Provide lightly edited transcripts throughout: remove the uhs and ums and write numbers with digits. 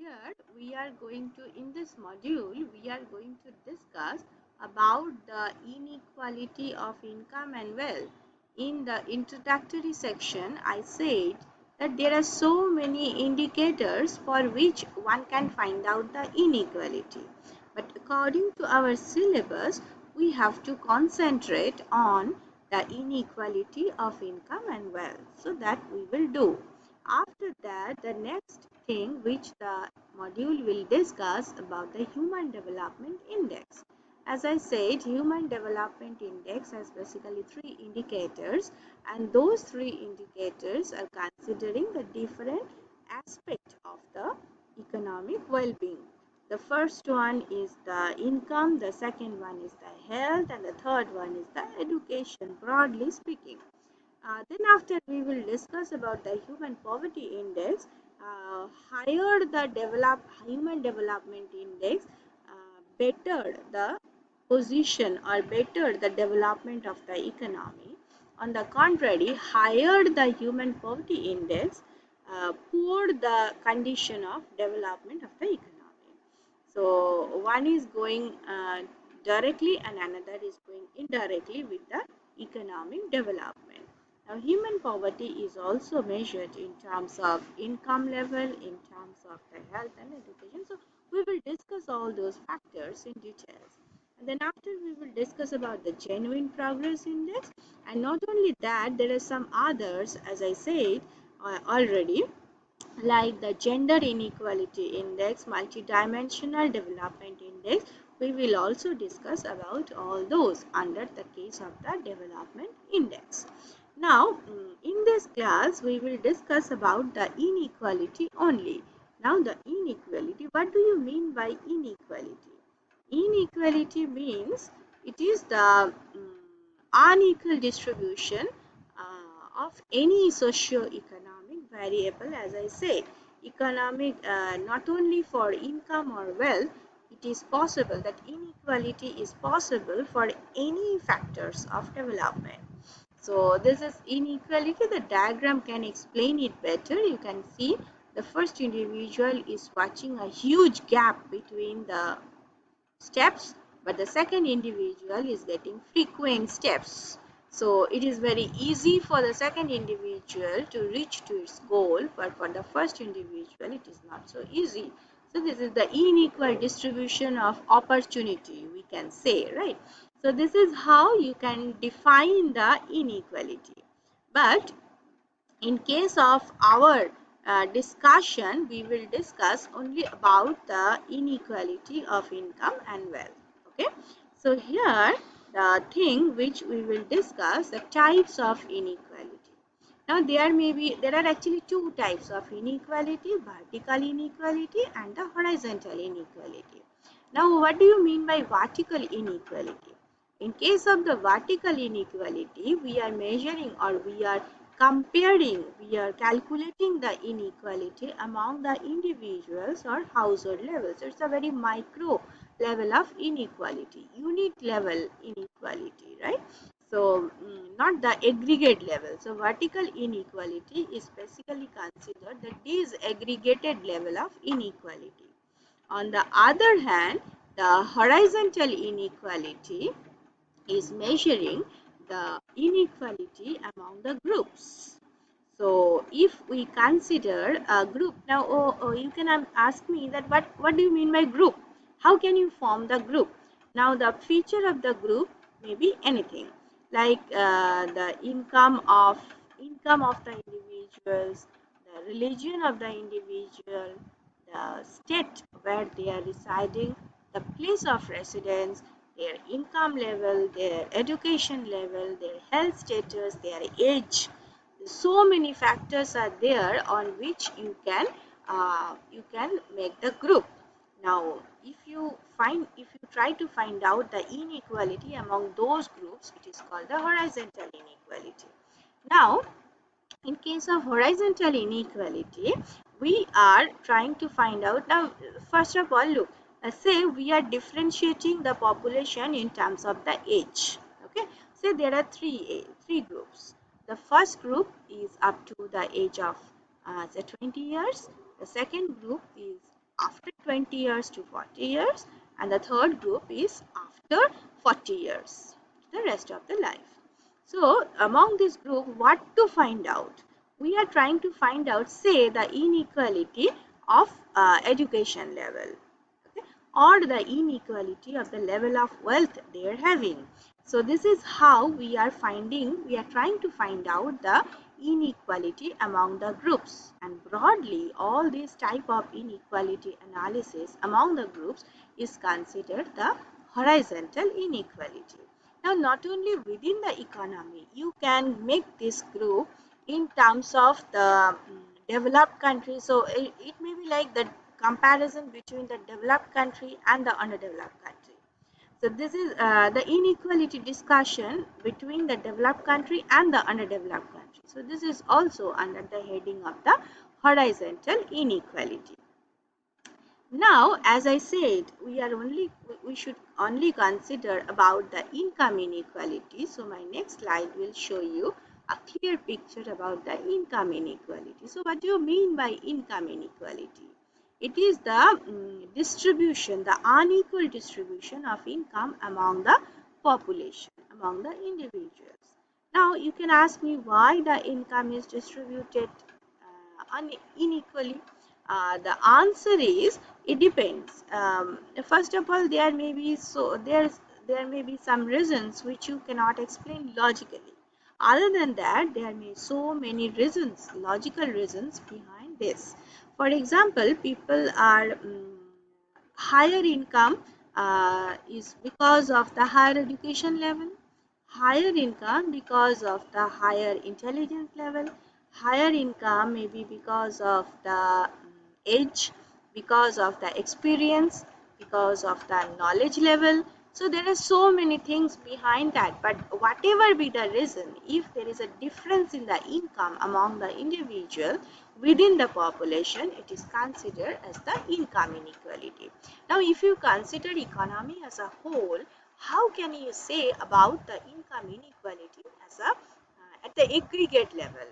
here we are going to, in this module, we are going to discuss about the inequality of income and wealth. In the introductory section, I said that there are so many indicators for which one can find out the inequality. But according to our syllabus, we have to concentrate on the inequality of income and wealth. So that we will do. After that, the next thing which the module will discuss about the Human Development Index. As I said, Human Development Index has basically three indicators, and those three indicators are considering the different aspects of the economic well-being. The first one is the income, the second one is the health, and the third one is the education, broadly speaking. Then after we will discuss about the human poverty index. Higher the human development index, better the position or better the development of the economy. On the contrary, higher the human poverty index, poor the condition of development of the economy. So one is going directly and another is going indirectly with the economic development. Now, human poverty is also measured in terms of income level, in terms of the health and education. So, we will discuss all those factors in details. And then after we will discuss about the genuine progress index, and not only that, there are some others, as I said already, like the gender inequality index, multidimensional development index. We will also discuss about all those under the case of the development index. Now, in this class, we will discuss about the inequality only. Now, the inequality, what do you mean by inequality? Inequality means it is the unequal distribution of any socio-economic variable. As I say, economic, not only for income or wealth, it is possible that inequality is possible for any factors of development. So this is inequality. The diagram can explain it better. You can see the first individual is watching a huge gap between the steps, but the second individual is getting frequent steps. So it is very easy for the second individual to reach to its goal, but for the first individual it is not so easy. So this is the unequal distribution of opportunity, we can say, right? So this is how you can define the inequality. But in case of our discussion, we will discuss only about the inequality of income and wealth. Okay. So here the thing which we will discuss, the types of inequality. Now there are actually two types of inequality: vertical inequality and the horizontal inequality. Now what do you mean by vertical inequality? In case of the vertical inequality, we are measuring or we are comparing, we are calculating the inequality among the individuals or household levels. So it's a very micro level of inequality, unit level inequality, right? So not the aggregate level. So vertical inequality is basically considered the disaggregated level of inequality. On the other hand, the horizontal inequality is measuring the inequality among the groups. So if we consider a group, now you can ask me that what do you mean by group? How can you form the group? Now the feature of the group may be anything, like the income of the individuals, the religion of the individual, the state where they are residing, the place of residence, their income level, their education level, their health status, their age. So many factors are there on which you can make the group. Now, if you try to find out the inequality among those groups, it is called the horizontal inequality. Now, in case of horizontal inequality, we are trying to find out. Now, first of all, look, say we are differentiating the population in terms of the age. Okay, say there are three groups. The first group is up to the age of say 20 years. The second group is after 20 years to 40 years, and the third group is after 40 years, the rest of the life. So among this group, what to find out? We are trying to find out, say, the inequality of education level, okay, or the inequality of the level of wealth they are having. So this is how we are trying to find out the inequality among the groups, and broadly all these type of inequality analysis among the groups is considered the horizontal inequality. Now, not only within the economy, you can make this group in terms of the developed country. So it may be like the comparison between the developed country and the underdeveloped country. So this is the inequality discussion between the developed country and the underdeveloped country. So this is also under the heading of the horizontal inequality. Now, as I said, we should only consider about the income inequality. So my next slide will show you a clear picture about the income inequality. So what do you mean by income inequality? It is the distribution, the unequal distribution of income among the population, among the individuals. Now you can ask me why the income is distributed unequally. The answer is it depends. First of all, there may be some reasons which you cannot explain logically. Other than that, there may so many reasons, logical reasons behind this. For example, people are higher income is because of the higher education level, higher income because of the higher intelligence level, higher income maybe because of the age, because of the experience, because of the knowledge level. So there are so many things behind that, but whatever be the reason, if there is a difference in the income among the individual within the population, it is considered as the income inequality. Now if you consider economy as a whole, how can you say about the income inequality as a at the aggregate level?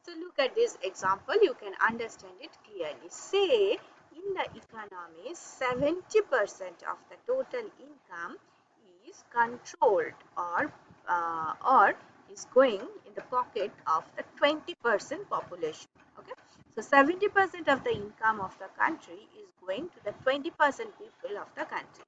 So look at this example, you can understand it clearly. Say in the economy, 70% of the total income is controlled or is going in the pocket of the 20% population. Okay, so 70% of the income of the country is going to the 20% people of the country.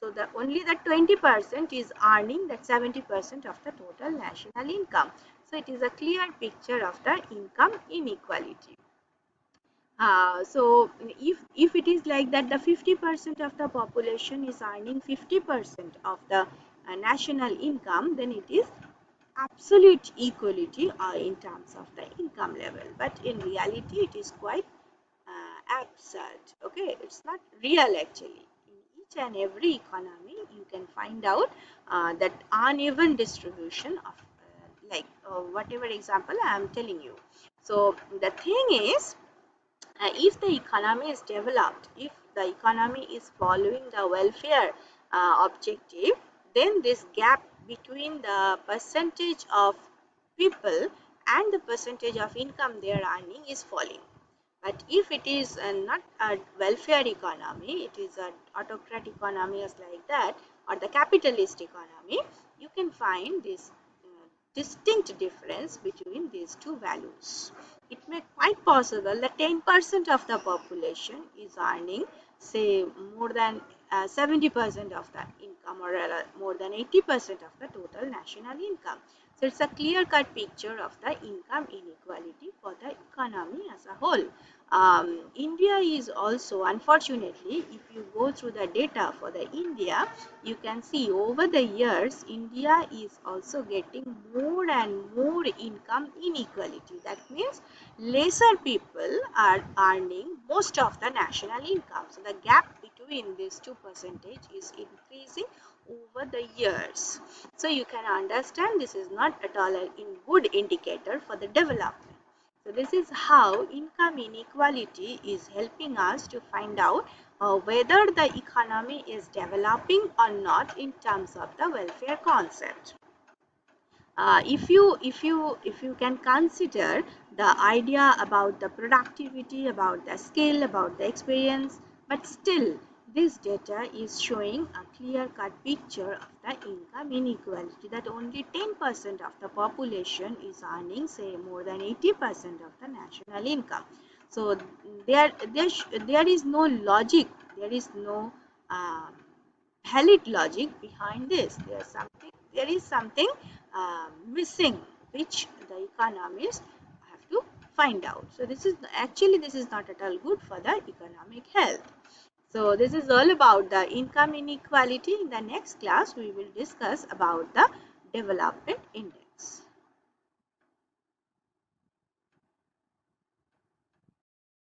So the only the 20% is earning that 70% of the total national income. So it is a clear picture of the income inequality. So if it is like that, the 50% of the population is earning 50% of the national income, then it is absolute equality in terms of the income level. But in reality, it is quite absurd. Okay, it's not real actually. In each and every economy, you can find out that uneven distribution of whatever example I am telling you. So the thing is, if the economy is developed, if the economy is following the welfare objective, then this gap between the percentage of people and the percentage of income they are earning is falling. But if it is not a welfare economy, it is an autocrat economy as like that, or the capitalist economy, you can find this distinct difference between these two values. It may quite possible that 10% of the population is earning, say, more than 70% of the income, or more than 80% of the total national income. So it's a clear-cut picture of the income inequality for the economy as a whole. India is also, unfortunately, if you go through the data for the India, you can see over the years, India is also getting more and more income inequality. That means lesser people are earning most of the national income. So the gap between these two percentage is increasing over the years. So you can understand this is not at all a good indicator for the development. So this is how income inequality is helping us to find out whether the economy is developing or not in terms of the welfare concept. If you can consider the idea about the productivity, about the skill, about the experience, But still, this data is showing a clear-cut picture of the income inequality, that only 10% of the population is earning, say, more than 80% of the national income. So there is no logic, there is no valid logic behind this. There is something missing, which the economists have to find out. So this is not at all good for the economic health. So this is all about the income inequality. In the next class, we will discuss about the development index.